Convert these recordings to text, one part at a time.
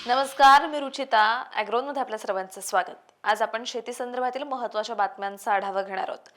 नमस्कार, मी रुचिता. ॲग्रोनमध्ये आपल्या सर्वांचं स्वागत. आज आपण शेती संदर्भातील महत्त्वाच्या बातम्यांचा आढावा घेणार आहोत.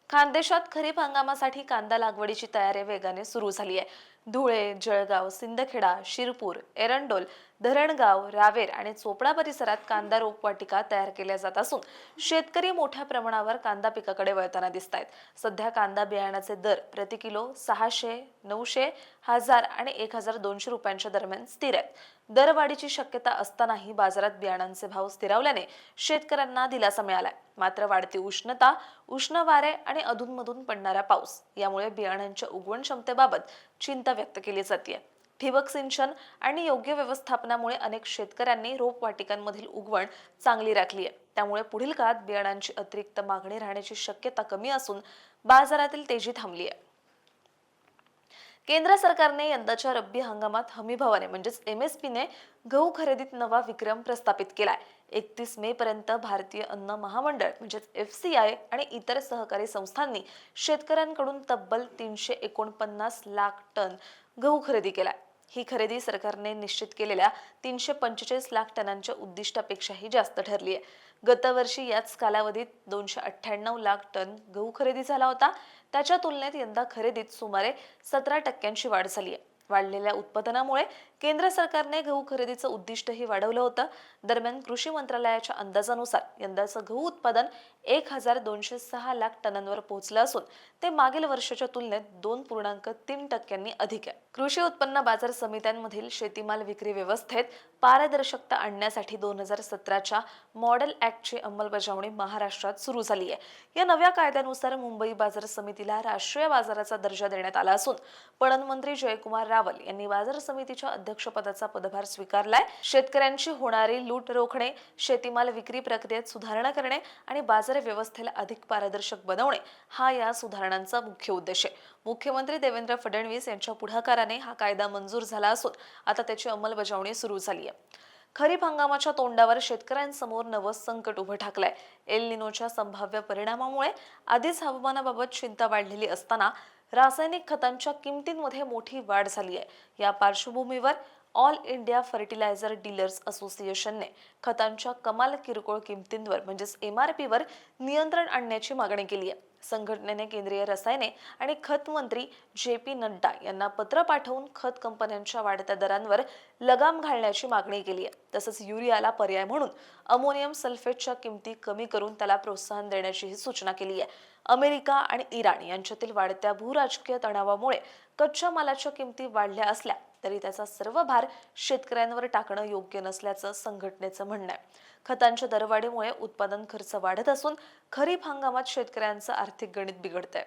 खानदेशात खरीप हंगामासाठी कांदा लागवडीची तयारी वेगाने सुरू झाली आहे. धुळे, जळगाव, सिंदखेडा, शिरपूर, एरंडोल, धरणगाव, रावेर आणि चोपडा परिसरात कांदा रोपवाटिका तयार केल्या जात असून शेतकरी मोठ्या प्रमाणावर कांदा पिकाकडे वळताना दिसत आहेत. सध्या कांदा बियाण्याचे दर प्रति किलो 600, 900, 1000 आणि 1200 रुपयांच्या दरम्यान स्थिर आहेत. दरवाढीची शक्यता असतानाही बाजारात बियाणांचे भाव स्थिरावल्याने शेतकऱ्यांना दिलासा मिळालाय. मात्र वाढती उष्णता, उष्ण वारे आणि अधूनमधून पडणारा पाऊस यामुळे बियाणांच्या उगवण क्षमतेबाबत चिंता व्यक्त केली जाते. ठिबक सिंचन आणि योग्य व्यवस्थापनामुळे अनेक शेतकऱ्यांनी रोपवाटिकांमधील उगवण चांगली राखली आहे. त्यामुळे पुढील काळात बियाणांची अतिरिक्त मागणी राहण्याची शक्यता कमी असून बाजारातील तेजी थांबली आहे. केंद्र सरकारने यंदाच्या रब्बी हंगामात हमीभावाने म्हणजेच MSP ने गहू खरेदीत नवा विक्रम प्रस्थापित केलाय. 31 मे पर्यंत भारतीय अन्न महामंडळ म्हणजेच FCI आणि इतर सहकारी संस्थांनी शेतकऱ्यांकडून तब्बल 349 लाख टन गहू खरेदी केलाय. ही खरेदी सरकारने निश्चित केलेल्या 345 लाख टनांच्या उद्दिष्टापेक्षाही जास्त ठरली आहे. गतवर्षी याच कालावधीत 298 लाख टन गहू खरेदी झाला होता. त्याच्या तुलनेत यंदा खरेदीत सुमारे 17% वाढ झाली आहे. वाढलेल्या उत्पादनामुळे केंद्र सरकारने गहू खरेदीचं उद्दिष्टही वाढवलं होतं. दरम्यान कृषी मंत्रालयाच्या अंदाजानुसार यंदाचं गहू उत्पादन 1206 लाख टनांवर पोहोचलं असून ते मागील वर्षाच्या तुलनेत 2.3% अधिक आहे. कृषी उत्पन्न बाजार समित्यांमधील शेतीमाल विक्री व्यवस्थेत पारदर्शकता आणण्यासाठी 2017च्या मॉडेल ऍक्टची अंमलबजावणी महाराष्ट्रात सुरू झाली आहे. या नव्या कायद्यानुसार मुंबई बाजार समितीला राष्ट्रीय बाजाराचा दर्जा देण्यात आला असून पणन मंत्री जयकुमार रावल यांनी बाजार समितीच्या अध्यक्षपदाचा पदभार स्वीकारलाय. शेतकऱ्यांची होणारी लूट रोखणे, शेतीमाल विक्री प्रक्रियेत सुधारणा करणे आणि बाजार व्यवस्थेला अधिक पारदर्शक बनवणे हा या सुधारणांचा मुख्य उद्देश आहे. मुख्यमंत्री देवेंद्र फडणवीस यांच्या पुढाकाराने हा कायदा मंजूर झाला असून आता त्याची अंमलबजावणी सुरू झाली आहे. खरीप हंगामाच्या तोंडावर शेतकऱ्यांसमोर नवं संकट उभं ठाकलंय. एल निनोच्या संभाव्य परिणामामुळे आधीच हवामानाबाबत चिंता वाढलेली असताना रासायनिक खतांच्या किमतींमध्ये मोठी वाढ झाली आहे. या पार्श्वभूमीवर ऑल इंडिया फर्टिलायझर डीलर्स असोसिएशनने खतांच्या कमाल किरकोळ किमतींवर म्हणजेच MRP वर नियंत्रण आणण्याची मागणी केली आहे. संघटनेने केंद्रीय रसायने आणि खत मंत्री JP नड्डा यांना पत्र पाठवून खत कंपन्यांच्या वाढत्या दरांवर लगाम घालण्याची मागणी केली आहे. तसंच युरियाला पर्याय म्हणून अमोनियम सल्फेटच्या किमती कमी करून त्याला प्रोत्साहन देण्याचीही सूचना केली आहे. अमेरिका आणि इराण यांच्यातील वाढत्या भूराजकीय तणावामुळे कच्च्या मालाच्या किमती वाढल्या असल्या तरी त्याचा सर्व भार शेतकऱ्यांवर टाकणं योग्य नसल्याचं संघटनेचं म्हणणं आहे. खतांच्या दरवाढीमुळे उत्पादन खर्च वाढत असून खरीप हंगामात शेतकऱ्यांचं आर्थिक गणित बिघडतंय.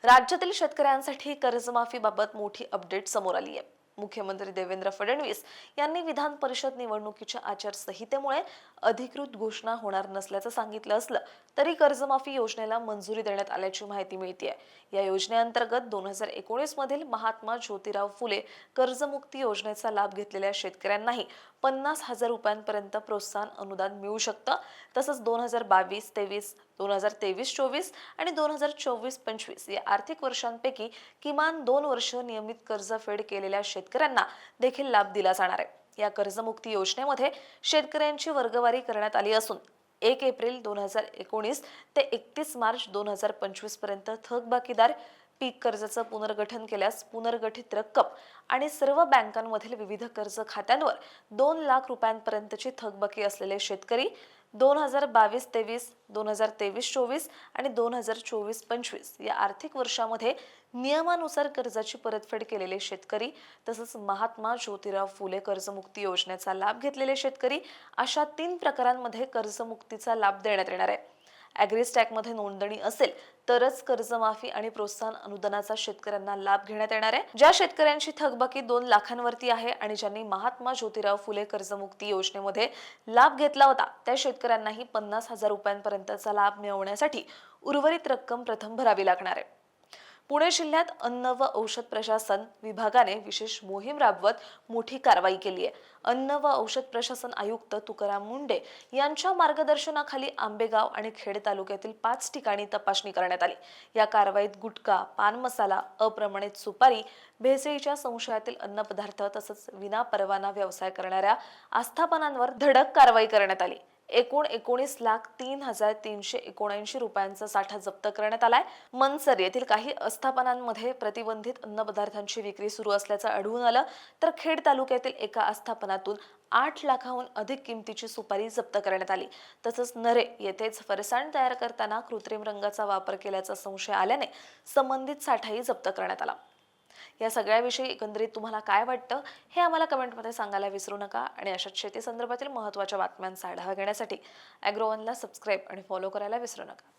राज्यातील शेतकऱ्यांसाठी कर्जमाफीबाबत मोठी अपडेट समोर आली आहे. मुख्यमंत्री देवेंद्र फडणवीस यांनी विधान परिषद निवडणुकीच्या आचारसंहितेमुळे अधिकृत घोषणा होणार नसल्याचं सांगितलं असलं तरी कर्जमाफी योजनेला मंजुरी देण्यात आल्याची माहिती मिळते. या योजनेअंतर्गत 2019 मधील महात्मा ज्योतिराव फुले कर्जमुक्ती योजनेचा लाभ घेतलेल्या शेतकऱ्यांनाही 50,000 रुपयांपर्यंत प्रोत्साहन अनुदान मिळू शकतं. तसंच 2022-23, 2023-24 आणि 2024-25 या आर्थिक वर्षांपैकी किमान 2 वर्ष नियमित कर्जफेड केलेल्या शेतकऱ्यांना देखील लाभ दिला जाणार आहे. या कर्जमुक्ती योजनेमध्ये शेतकऱ्यांची वर्गवारी करण्यात आली असून 1 एप्रिल 2019 ते 31 मार्च 2025 पर्यंत थकबाकीदार पीक कर्जाचं पुनर्गठन केल्यास पुनर्गठित रक्कम आणि सर्व बँकांमधील विविध कर्ज खात्यांवर 2 लाख रुपयांपर्यंतची थकबाकी असलेले शेतकरी 2022-23, 2023-24 आणि 2024-25 या आर्थिक वर्षामध्ये नियमानुसार कर्जाची परतफेड केलेले शेतकरी तसंच महात्मा ज्योतिराव फुले कर्जमुक्ती योजनेचा लाभ घेतलेले शेतकरी अशा 3 प्रकारांमध्ये कर्जमुक्तीचा लाभ देण्यात येणार आहे. ॲग्रीस्टॅकमध्ये नोंदणी असेल तरच कर्जमाफी आणि प्रोत्साहन अनुदानाचा शेतकऱ्यांना लाभ घेण्यात येणार आहे. ज्या शेतकऱ्यांची थकबाकी 2 लाखांवरती आहे आणि ज्यांनी महात्मा ज्योतिराव फुले कर्जमुक्ती योजनेमध्ये लाभ घेतला होता त्या शेतकऱ्यांनाही 50,000 रुपयांपर्यंतचा लाभ मिळवण्यासाठी उर्वरित रक्कम प्रथम भरावी लागणार आहे. पुणे जिल्ह्यात अन्न व औषध प्रशासन विभागाने विशेष मोहीम राबवत मोठी कारवाई केली आहे. अन्न व औषध प्रशासन आयुक्त तुकाराम मुंडे यांच्या मार्गदर्शनाखाली आंबेगाव आणि खेड तालुक्यातील 5 ठिकाणी तपासणी करण्यात आली. या कारवाईत गुटखा, पान मसाला, अप्रमाणित सुपारी, भेसळीच्या संशयातील अन्नपदार्थ तसंच विनापरवाना व्यवसाय करणाऱ्या आस्थापनांवर धडक कारवाई करण्यात आली. एकूण 19,03,379 रुपयांचा साठा जप्त करण्यात आलाय. मनसर येथील काही आस्थापनांमध्ये प्रतिबंधित अन्नपदार्थांची विक्री सुरू असल्याचं आढळून आलं, तर खेड तालुक्यातील एका आस्थापनातून 8 लाखाहून अधिक किमतीची सुपारी जप्त करण्यात आली. तसंच नरे येथेच फरसाण तयार करताना कृत्रिम रंगाचा वापर केल्याचा संशय आल्याने संबंधित साठाही जप्त करण्यात आला. या सगळ्याविषयी एकंदरीत तुम्हाला काय वाटतं हे आम्हाला कमेंटमध्ये सांगायला विसरू नका. आणि अशाच शेती संदर्भातील महत्त्वाच्या बातम्यांचा आढावा घेण्यासाठी ॲग्रोवनला सबस्क्राईब आणि फॉलो करायला विसरू नका.